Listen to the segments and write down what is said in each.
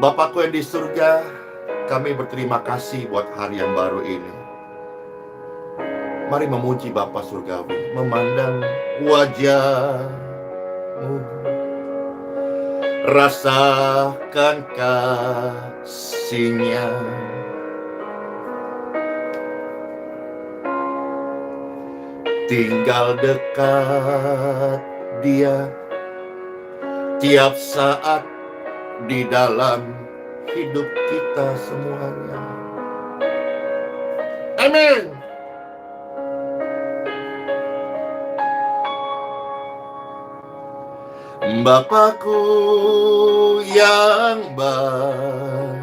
Bapakku yang di surga, kami berterima kasih buat hari yang baru ini. Mari memuji Bapa Surgawi, memandang wajah-Mu, rasakan kasih-Nya. Tinggal dekat Dia tiap saat di dalam hidup kita semuanya. Amin. Bapakku yang baik,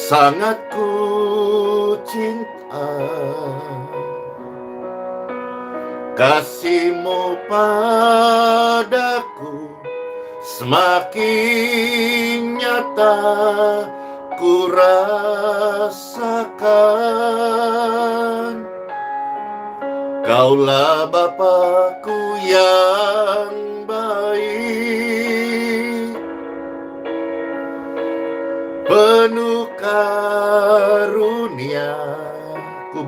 sangat ku cinta. Kasih-Mu padaku semakin nyata ku rasakan. Kaulah Bapakku yang baik, penuh karunia. Ku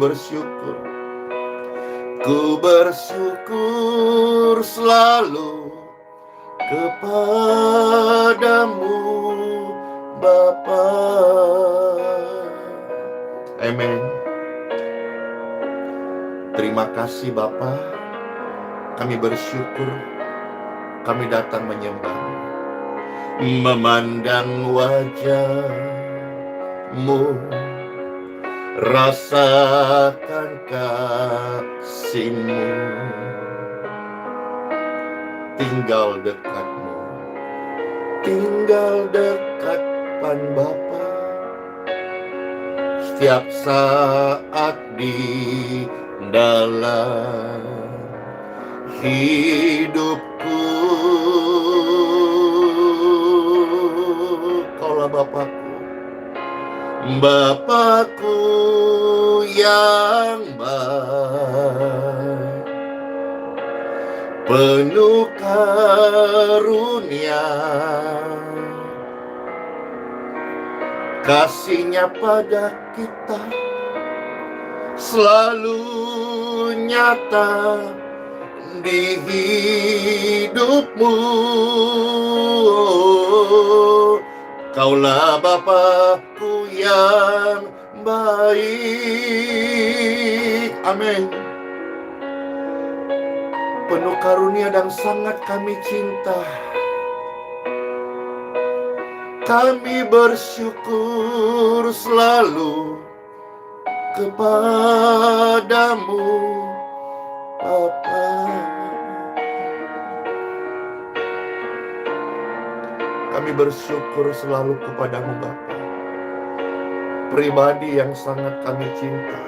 bersyukur selalu kepadamu Bapa. Amin. Terima kasih Bapa. Kami bersyukur, kami datang menyembah, memandang wajah-Mu, rasakan kasih-Mu. Tinggal dekat-Mu, tinggal dekat pan Bapa, setiap saat di dalam hidupku. Kaulah Bapakku yang baik, penuh karunia. Kasih-Nya pada kita selalu nyata di hidupmu. Kaulah Bapakku yang baik. Amin. Penuh karunia dan sangat kami cinta. Kami bersyukur selalu kepadamu Bapa. Kami bersyukur selalu kepadamu Bapa, pribadi yang sangat kami cinta.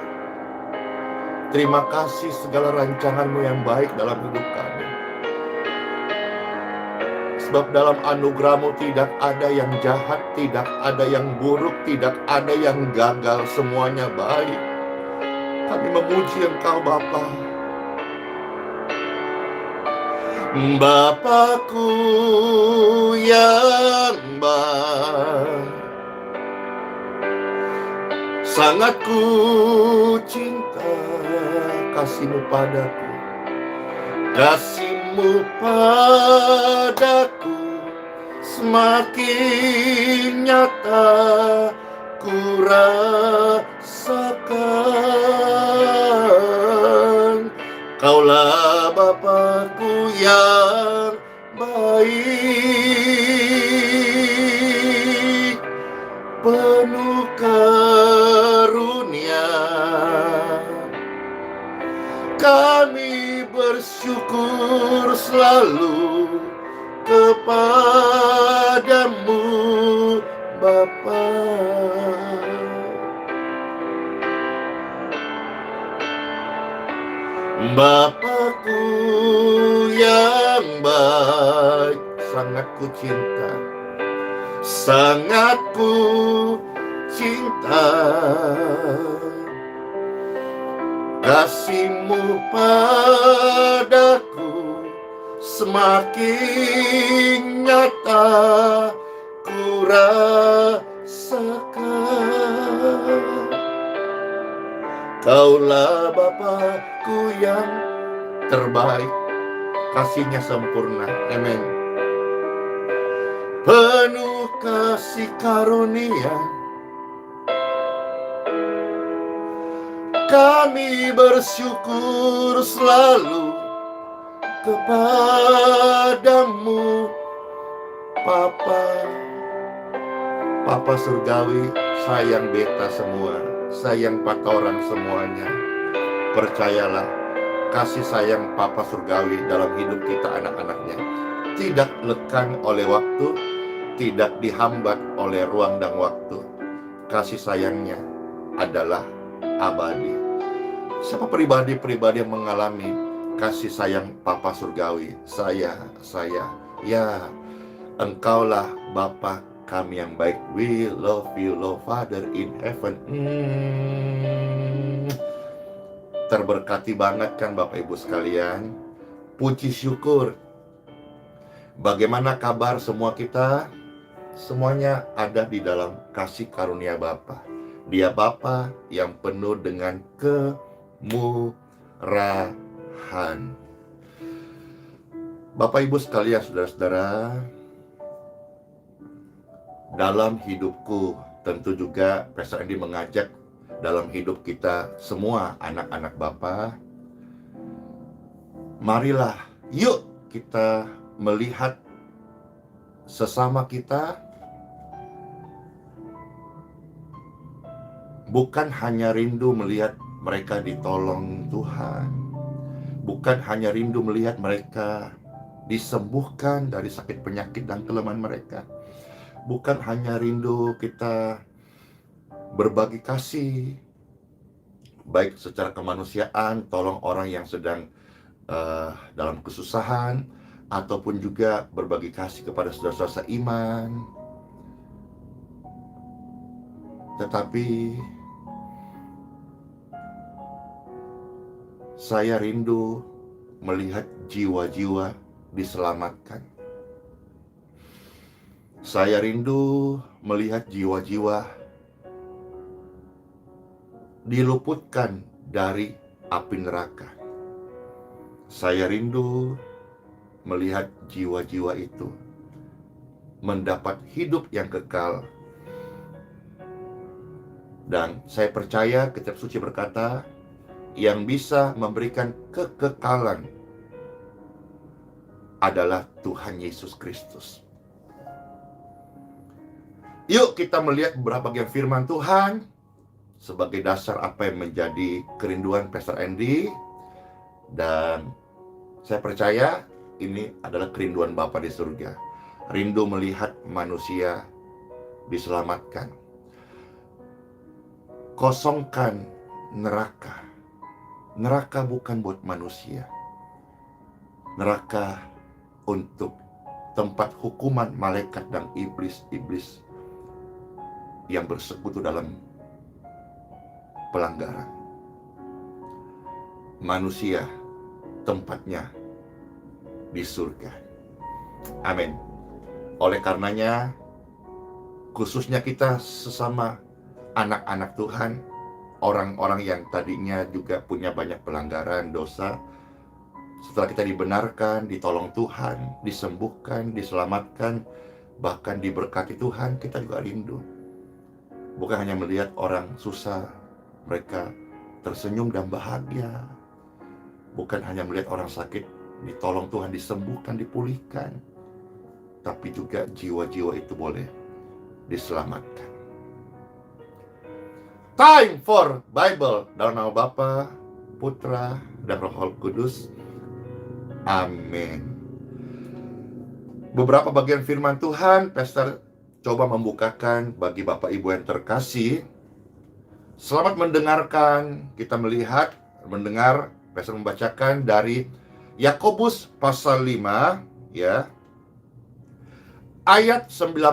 Terima kasih segala rancangan-Mu yang baik dalam hidup kami. Sebab dalam anugerah-Mu tidak ada yang jahat, tidak ada yang buruk, tidak ada yang gagal, semuanya baik. Kami memuji Engkau Bapa. Bapakku yang baik, sangat ku cinta. Kasih-Mu padaku, kasih-Mu padaku semakin nyata ku rasakan. Kaulah Bapakku yang baik, penuh karunia. Kami bersyukur selalu kepadamu Bapa. Bapakku yang baik, sangat ku cinta, sangat ku cinta. Kasih-Mu padaku semakin nyata tak ku rasakan. Kaulah Bapakku yang terbaik, kasihnya sempurna, amin. Penuh kasih karunia, kami bersyukur selalu kepadamu, Papa. Papa surgawi, sayang beta semua, sayang patoran semuanya. Percayalah, kasih sayang Papa surgawi dalam hidup kita anak-anaknya tidak lekang oleh waktu, tidak dihambat oleh ruang dan waktu. Kasih sayangnya adalah abadi. Siapa pribadi-pribadi yang mengalami kasih sayang Papa surgawi? Saya, ya, Engkaulah Bapa kami yang baik. We love you, Lord Father in heaven. Terberkati banget kan Bapak Ibu sekalian. Puji syukur. Bagaimana kabar semua kita? Semuanya ada di dalam kasih karunia Bapa. Dia Bapa yang penuh dengan kemurahan. Bapak Ibu sekalian, saudara-saudara, dalam hidupku tentu juga Pastor Andy mengajak dalam hidup kita semua anak-anak Bapa, marilah yuk kita melihat sesama kita bukan hanya rindu melihat mereka ditolong Tuhan, bukan hanya rindu melihat mereka disembuhkan dari sakit penyakit dan kelemahan mereka, bukan hanya rindu kita berbagi kasih baik secara kemanusiaan, tolong orang yang sedang dalam kesusahan, ataupun juga berbagi kasih kepada saudara-saudara seiman. Tetapi saya rindu melihat jiwa-jiwa diselamatkan. Saya rindu melihat jiwa-jiwa diluputkan dari api neraka. Saya rindu melihat jiwa-jiwa itu mendapat hidup yang kekal. Dan saya percaya Kitab Suci berkata, yang bisa memberikan kekekalan adalah Tuhan Yesus Kristus. Yuk kita melihat beberapa bagian firman Tuhan sebagai dasar apa yang menjadi kerinduan Pastor Andy. Dan saya percaya ini adalah kerinduan Bapa di surga. Rindu melihat manusia diselamatkan. Kosongkan neraka. Neraka bukan buat manusia. Neraka untuk tempat hukuman malaikat dan iblis-iblis yang bersekutu dalam pelanggaran. Manusia tempatnya di surga. Amin. Oleh karenanya, khususnya kita sesama anak-anak Tuhan, orang-orang yang tadinya juga punya banyak pelanggaran, dosa, setelah kita dibenarkan, ditolong Tuhan, disembuhkan, diselamatkan, bahkan diberkati Tuhan, kita juga rindu. Bukan hanya melihat orang susah, mereka tersenyum dan bahagia. Bukan hanya melihat orang sakit, ditolong Tuhan, disembuhkan, dipulihkan, tapi juga jiwa-jiwa itu boleh diselamatkan. Time for Bible. Dalam nama Bapa, Putra, dan Roh Kudus. Amin. Beberapa bagian firman Tuhan, Pastor coba membukakan bagi Bapak Ibu yang terkasih. Selamat mendengarkan. Kita mendengar, Pastor membacakan dari Yakobus pasal 5, ya, ayat 19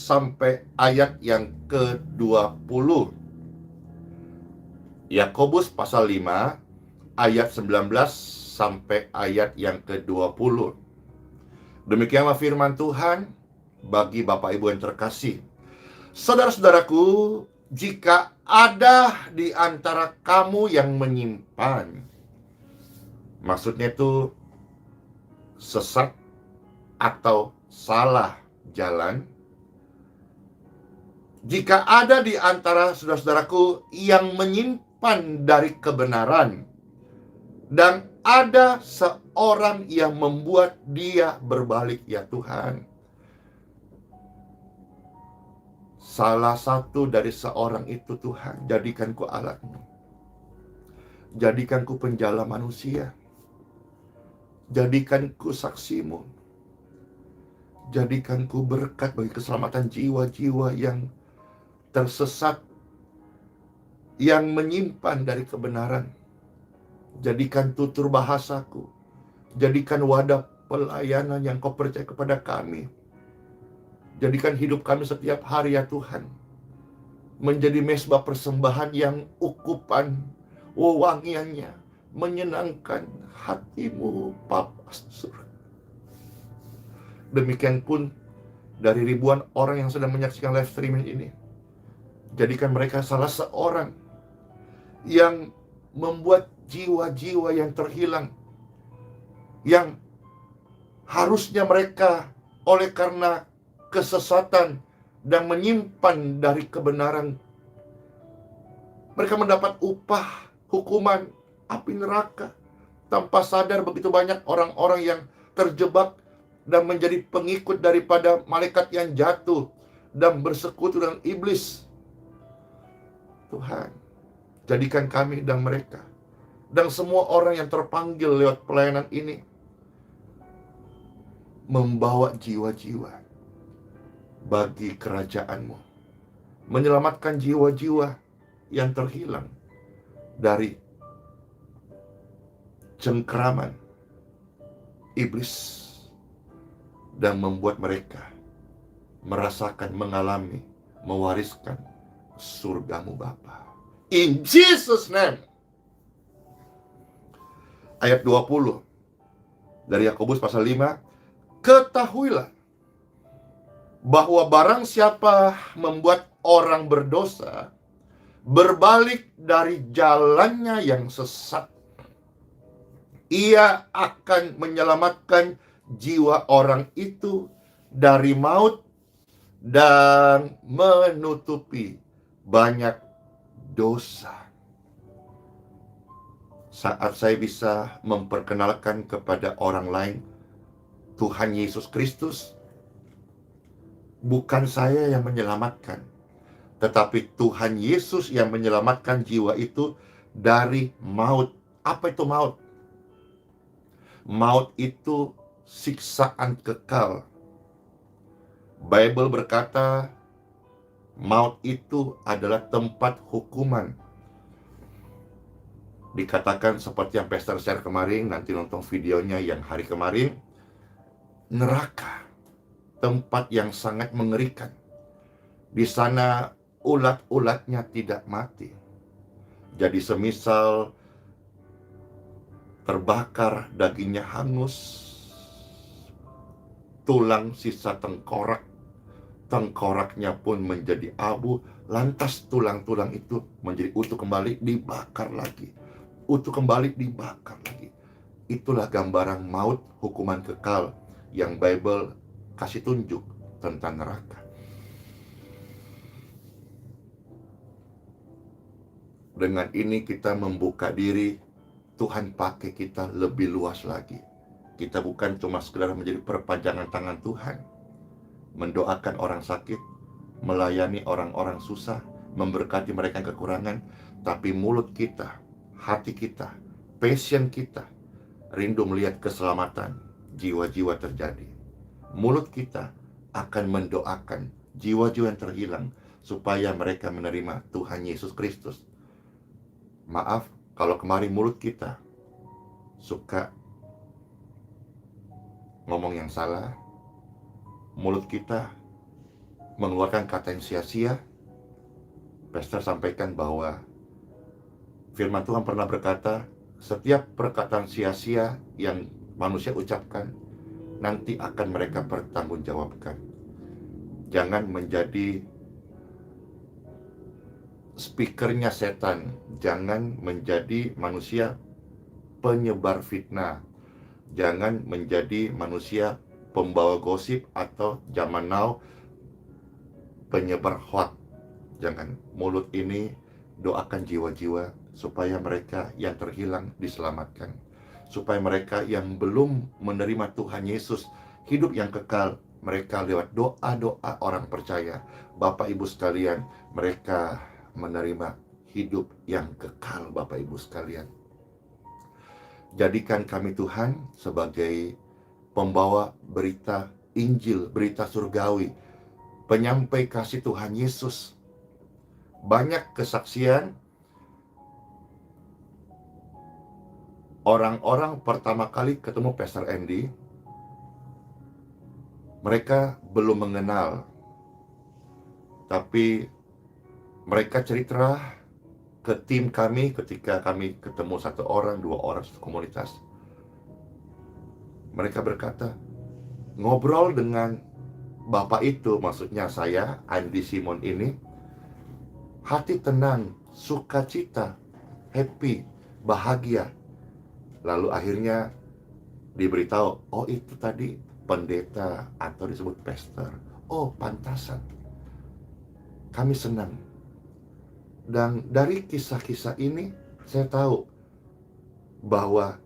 sampai ayat yang ke-20. Yakobus pasal 5 ayat 19 sampai ayat yang ke-20. Demikianlah firman Tuhan bagi Bapak Ibu yang terkasih. Saudara-saudaraku, jika ada di antara kamu yang menyimpan, maksudnya itu sesat atau salah jalan. Jika ada di antara saudara-saudaraku yang menyimpan dari kebenaran, dan ada seorang yang membuat dia berbalik, ya Tuhan, salah satu dari seorang itu, Tuhan, jadikanku alatmu, jadikanku penjala manusia, jadikanku saksimu, jadikanku berkat bagi keselamatan jiwa-jiwa yang tersesat, yang menyimpan dari kebenaran. Jadikan tutur bahasaku, jadikan wadah pelayanan yang kau percaya kepada kami. Jadikan hidup kami setiap hari, ya Tuhan, menjadi mezbah persembahan yang ukupan wewangiannya menyenangkan hatimu, Bapa surga. Demikian pun dari ribuan orang yang sedang menyaksikan live streaming ini, jadikan mereka salah seorang yang membuat jiwa-jiwa yang terhilang, yang harusnya mereka oleh karena kesesatan dan menyimpan dari kebenaran, mereka mendapat upah hukuman api neraka. Tanpa sadar begitu banyak orang-orang yang terjebak dan menjadi pengikut daripada malaikat yang jatuh dan bersekutu dengan iblis. Tuhan, jadikan kami dan mereka dan semua orang yang terpanggil lewat pelayanan ini membawa jiwa-jiwa bagi kerajaan-Mu, menyelamatkan jiwa-jiwa yang terhilang dari cengkeraman iblis dan membuat mereka merasakan, mengalami, mewariskan surga-Mu Bapa. In Jesus' name. Ayat 20 dari Yakobus pasal 5, ketahuilah bahwa barang siapa membuat orang berdosa berbalik dari jalannya yang sesat, ia akan menyelamatkan jiwa orang itu dari maut dan menutupi banyak dosa. Saat saya bisa memperkenalkan kepada orang lain Tuhan Yesus Kristus, bukan saya yang menyelamatkan, tetapi Tuhan Yesus yang menyelamatkan jiwa itu dari maut. Apa itu maut? Maut itu siksaan kekal. Bible berkata, maut itu adalah tempat hukuman. Dikatakan seperti yang Pastor share kemarin, nanti nonton videonya yang hari kemarin, neraka, tempat yang sangat mengerikan. Di sana ulat-ulatnya tidak mati. Jadi semisal terbakar, dagingnya hangus, tulang sisa tengkoraknya pun menjadi abu, lantas tulang-tulang itu menjadi utuh kembali, dibakar lagi, utuh kembali, dibakar lagi. Itulah gambaran maut, hukuman kekal yang Bible kasih tunjuk tentang neraka. Dengan ini kita membuka diri, Tuhan pakai kita lebih luas lagi. Kita bukan cuma sekedar menjadi perpanjangan tangan Tuhan, mendoakan orang sakit, melayani orang-orang susah, memberkati mereka yang kekurangan, tapi mulut kita, hati kita, passion kita, rindu melihat keselamatan jiwa-jiwa terjadi. Mulut kita akan mendoakan jiwa-jiwa yang terhilang supaya mereka menerima Tuhan Yesus Kristus. Maaf kalau kemarin mulut kita suka ngomong yang salah, mulut kita mengeluarkan kata yang sia-sia. Pastor sampaikan bahwa firman Tuhan pernah berkata, setiap perkataan sia-sia yang manusia ucapkan nanti akan mereka pertanggungjawabkan. Jangan menjadi speakernya setan. Jangan menjadi manusia penyebar fitnah. Jangan menjadi manusia pembawa gosip atau zaman now penyebar hoax. Jangan. Mulut ini doakan jiwa-jiwa supaya mereka yang terhilang diselamatkan. Supaya mereka yang belum menerima Tuhan Yesus hidup yang kekal, mereka lewat doa-doa orang percaya, Bapak Ibu sekalian, mereka menerima hidup yang kekal. Bapak Ibu sekalian, jadikan kami Tuhan sebagai pembawa berita Injil, berita surgawi, penyampai kasih Tuhan Yesus. Banyak kesaksian orang-orang pertama kali ketemu Pastor Andy, mereka belum mengenal, tapi mereka cerita ke tim kami ketika kami ketemu 1 orang, 2 orang, satu komunitas. Mereka berkata, ngobrol dengan Bapak itu, maksudnya saya, Andy Simon ini, hati tenang, sukacita, happy, bahagia. Lalu akhirnya diberitahu, oh itu tadi pendeta atau disebut pastor. Oh pantasan, kami senang. Dan dari kisah-kisah ini saya tahu bahwa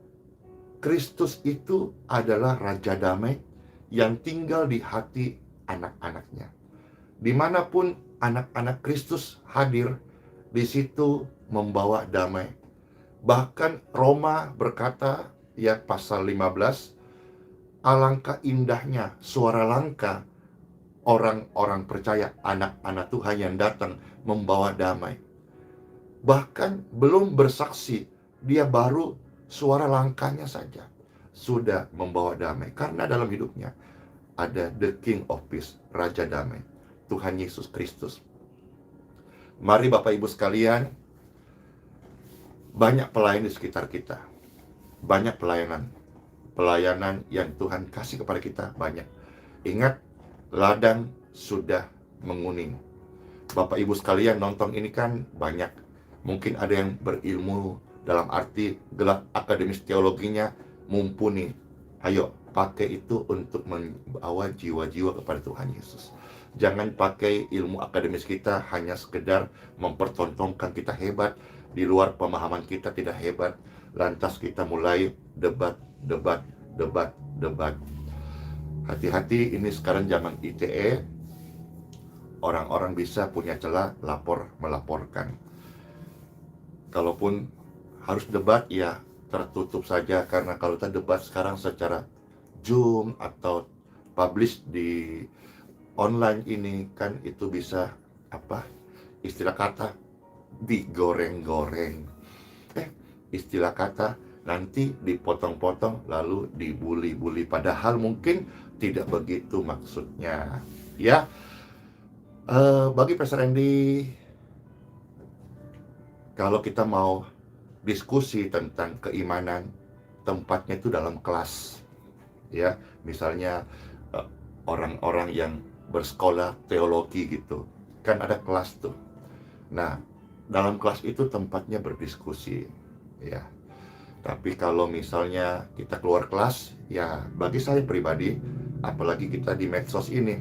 Kristus itu adalah Raja Damai yang tinggal di hati anak-anaknya. Dimanapun anak-anak Kristus hadir, di situ membawa damai. Bahkan Roma berkata, ya pasal 15, alangkah indahnya suara langka orang-orang percaya, anak-anak Tuhan yang datang membawa damai. Bahkan belum bersaksi, dia baru suara langkahnya saja sudah membawa damai. Karena dalam hidupnya ada the King of Peace, Raja Damai, Tuhan Yesus Kristus. Mari Bapak Ibu sekalian, banyak pelayan di sekitar kita. Banyak pelayanan yang Tuhan kasih kepada kita, banyak. Ingat, ladang sudah menguning. Bapak Ibu sekalian nonton ini kan banyak. Mungkin ada yang berilmu dalam arti gelar akademis teologinya mumpuni. Ayo, pakai itu untuk membawa jiwa-jiwa kepada Tuhan Yesus. Jangan pakai ilmu akademis kita hanya sekedar mempertontonkan kita hebat, di luar pemahaman kita tidak hebat. Lantas kita mulai debat. Hati-hati, ini sekarang zaman ITE. Orang-orang bisa punya celah melaporkan. Kalaupun harus debat, ya tertutup saja. Karena kalau kita debat sekarang secara Zoom atau publish di online ini kan, itu bisa istilah kata digoreng-goreng, istilah kata nanti dipotong-potong lalu dibuli-buli, padahal mungkin tidak begitu maksudnya ya. Bagi Pastor Andy, kalau kita mau diskusi tentang keimanan, tempatnya itu dalam kelas ya. Misalnya orang-orang yang bersekolah teologi gitu kan, ada kelas tuh. Nah, dalam kelas itu tempatnya berdiskusi ya. Tapi kalau misalnya kita keluar kelas, ya bagi saya pribadi, apalagi kita di medsos ini,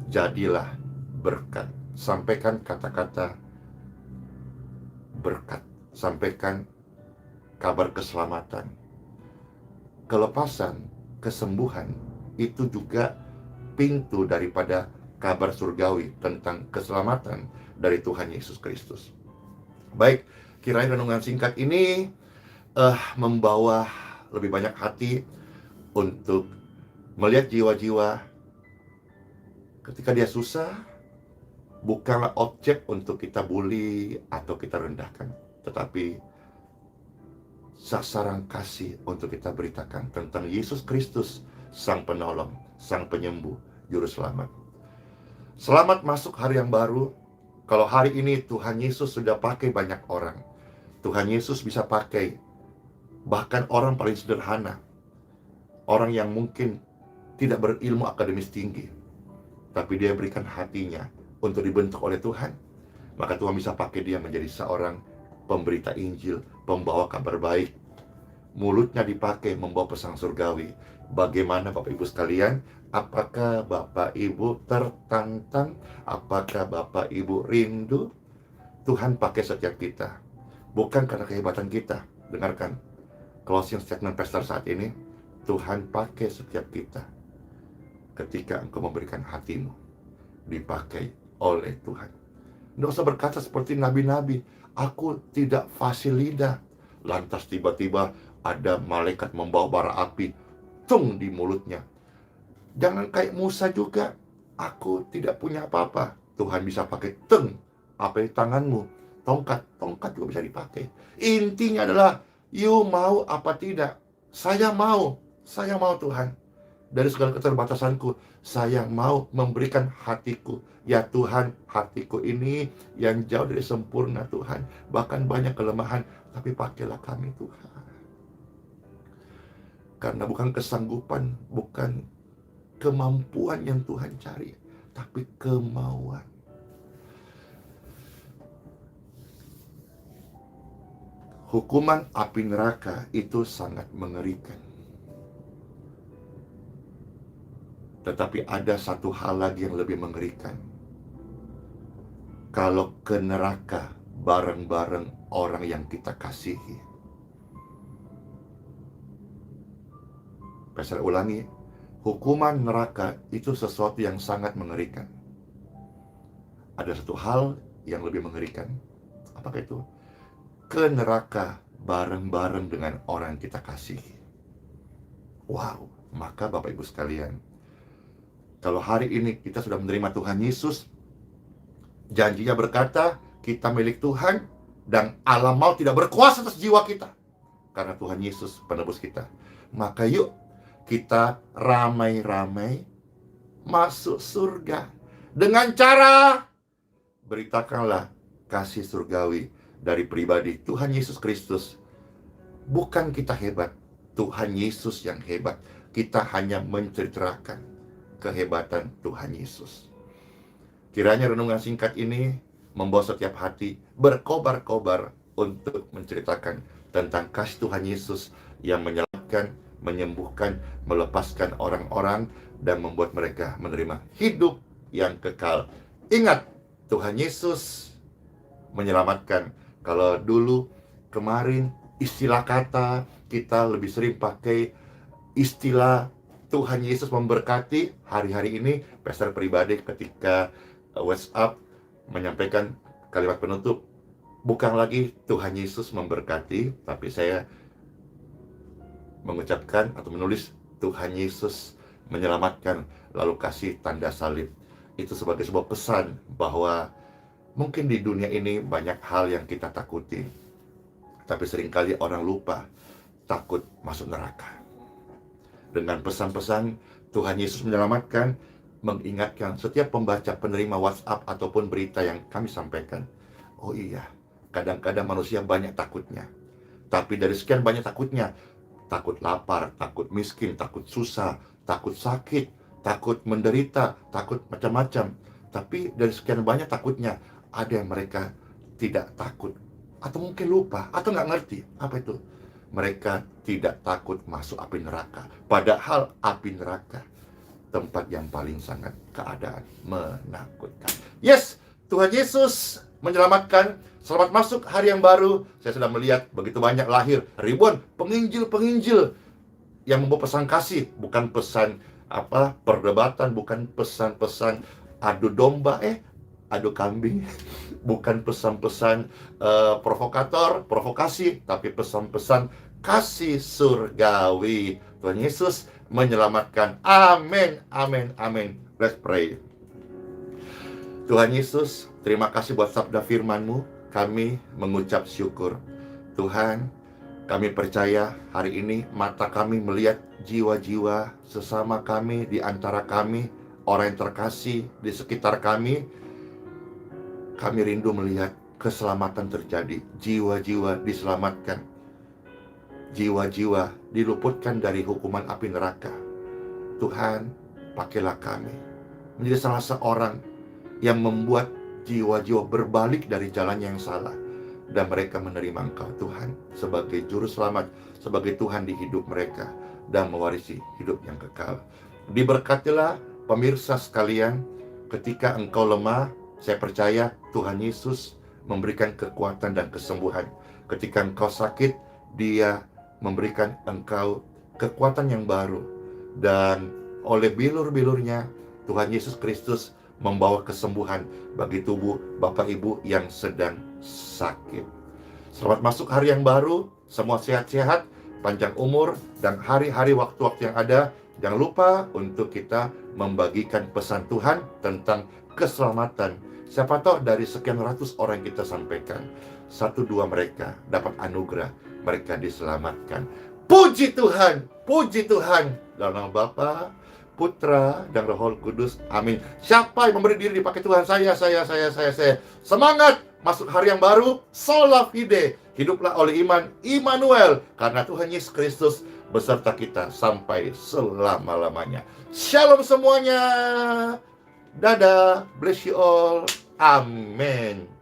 jadilah berkat. Sampaikan kata-kata berkat, sampaikan kabar keselamatan, kelepasan, kesembuhan. Itu juga pintu daripada kabar surgawi tentang keselamatan dari Tuhan Yesus Kristus. Baik, kiranya renungan singkat ini membawa lebih banyak hati untuk melihat jiwa-jiwa ketika dia susah, bukanlah objek untuk kita bully atau kita rendahkan, tetapi sasaran kasih untuk kita beritakan tentang Yesus Kristus, Sang Penolong, Sang Penyembuh, Juru Selamat. Selamat masuk hari yang baru. Kalau hari ini Tuhan Yesus sudah pakai banyak orang, Tuhan Yesus bisa pakai bahkan orang paling sederhana, orang yang mungkin tidak berilmu akademis tinggi, tapi dia berikan hatinya untuk dibentuk oleh Tuhan, maka Tuhan bisa pakai dia menjadi seorang pemberita Injil, pembawa kabar baik. Mulutnya dipakai membawa pesan surgawi. Bagaimana Bapak Ibu sekalian? Apakah Bapak Ibu tertantang? Apakah Bapak Ibu rindu? Tuhan pakai setiap kita, bukan karena kehebatan kita. Dengarkan closing statement pastor saat ini. Tuhan pakai setiap kita ketika engkau memberikan hatimu dipakai oleh Tuhan. Nggak usah berkata seperti nabi-nabi, aku tidak fasih lidah. Lantas tiba-tiba ada malaikat membawa bara api, tung di mulutnya. Jangan kayak Musa juga, aku tidak punya apa-apa. Tuhan bisa pakai teng, apa di tanganmu, tongkat juga bisa dipakai. Intinya adalah, you mau apa tidak? Saya mau Tuhan. Dari segala keterbatasanku, saya mau memberikan hatiku. Ya Tuhan, hatiku ini yang jauh dari sempurna Tuhan, bahkan banyak kelemahan, tapi pakailah kami Tuhan. Karena bukan kesanggupan, bukan kemampuan yang Tuhan cari, tapi kemauan. Hukuman api neraka itu sangat mengerikan. Tetapi ada satu hal lagi yang lebih mengerikan. Kalau ke neraka bareng-bareng orang yang kita kasihi. Saya ulangi, hukuman neraka itu sesuatu yang sangat mengerikan. Ada satu hal yang lebih mengerikan. Apakah itu? Ke neraka bareng-bareng dengan orang yang kita kasihi. Wow, maka Bapak Ibu sekalian, kalau hari ini kita sudah menerima Tuhan Yesus, janjinya berkata, kita milik Tuhan, dan alam maut tidak berkuasa atas jiwa kita. Karena Tuhan Yesus penebus kita. Maka yuk, kita ramai-ramai masuk surga. Dengan cara, beritakanlah kasih surgawi dari pribadi Tuhan Yesus Kristus. Bukan kita hebat, Tuhan Yesus yang hebat. Kita hanya menceritakan kehebatan Tuhan Yesus. Kiranya renungan singkat ini membawa setiap hati berkobar-kobar untuk menceritakan tentang kasih Tuhan Yesus yang menyelamatkan, menyembuhkan, melepaskan orang-orang, dan membuat mereka menerima hidup yang kekal. Ingat, Tuhan Yesus menyelamatkan. Kalau dulu, kemarin, istilah kata kita lebih sering pakai istilah Tuhan Yesus memberkati. Hari-hari ini, pastor pribadi ketika WhatsApp menyampaikan kalimat penutup, bukan lagi Tuhan Yesus memberkati, tapi saya mengucapkan atau menulis Tuhan Yesus menyelamatkan, lalu kasih tanda salib. Itu sebagai sebuah pesan bahwa mungkin di dunia ini banyak hal yang kita takuti, tapi seringkali orang lupa takut masuk neraka. Dengan pesan-pesan Tuhan Yesus menyelamatkan, mengingatkan setiap pembaca, penerima WhatsApp ataupun berita yang kami sampaikan. Oh iya, kadang-kadang manusia banyak takutnya. Tapi dari sekian banyak takutnya, takut lapar, takut miskin, takut susah, takut sakit, takut menderita, takut macam-macam. Tapi dari sekian banyak takutnya, ada yang mereka tidak takut, atau mungkin lupa, atau nggak ngerti. Apa itu? Mereka tidak takut masuk api neraka. Padahal api neraka tempat yang paling sangat keadaan menakutkan. Yes, Tuhan Yesus menyelamatkan. Selamat masuk hari yang baru. Saya sudah melihat begitu banyak lahir ribuan penginjil-penginjil yang membawa pesan kasih, bukan pesan perdebatan, bukan pesan-pesan adu domba, adu kambing, bukan pesan-pesan provokator, provokasi, tapi pesan-pesan kasih surgawi. Tuhan Yesus menyelamatkan. Amin, amin, amin. Let's pray. Tuhan Yesus, terima kasih buat sabda firman-Mu. Kami mengucap syukur. Tuhan, kami percaya hari ini mata kami melihat jiwa-jiwa sesama kami, di antara kami, orang yang terkasih di sekitar kami. Kami rindu melihat keselamatan terjadi, jiwa-jiwa diselamatkan, jiwa-jiwa diluputkan dari hukuman api neraka. Tuhan, pakailah kami menjadi salah seorang yang membuat jiwa-jiwa berbalik dari jalan yang salah, dan mereka menerima Engkau Tuhan sebagai juru selamat, sebagai Tuhan di hidup mereka, dan mewarisi hidup yang kekal. Diberkatilah pemirsa sekalian, ketika engkau lemah, saya percaya Tuhan Yesus memberikan kekuatan dan kesembuhan. Ketika engkau sakit, Dia memberikan engkau kekuatan yang baru, dan oleh bilur-bilurnya Tuhan Yesus Kristus membawa kesembuhan bagi tubuh Bapak Ibu yang sedang sakit. Selamat masuk hari yang baru, semua sehat-sehat, panjang umur, dan hari-hari waktu-waktu yang ada. Jangan lupa untuk kita membagikan pesan Tuhan tentang keselamatan. Siapa tahu dari sekian ratus orang yang kita sampaikan, 1-2 mereka dapat anugerah, mereka diselamatkan. Puji Tuhan, puji Tuhan. Dalam nama Bapa, Putra, dan Roh Kudus. Amin. Siapa yang memberi diri dipakai Tuhan? Saya. Semangat masuk hari yang baru. Sola fide. Hiduplah oleh iman, Immanuel. Karena Tuhan Yesus Kristus beserta kita sampai selama-lamanya. Shalom semuanya. Dadah. Bless you all. Amin.